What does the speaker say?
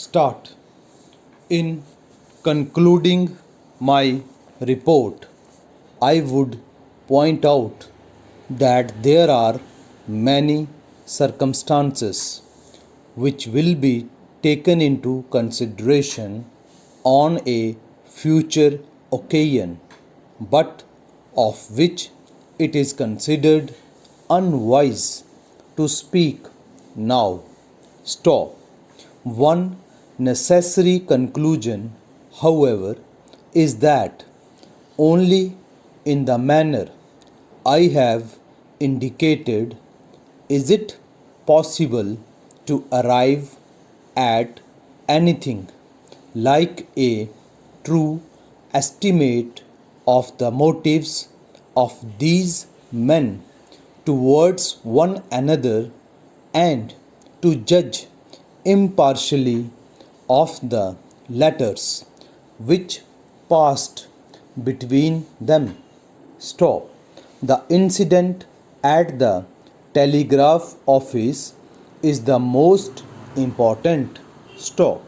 Start. In concluding my report, I would point out that there are many circumstances which will be taken into consideration on a future occasion, but of which it is considered unwise to speak now. Stop. One necessary conclusion, however, is that only in the manner I have indicated is it possible to arrive at anything like a true estimate of the motives of these men towards one another and to judge impartially of the letters which passed between them. Stop. The incident at the telegraph office is the most important. Stop.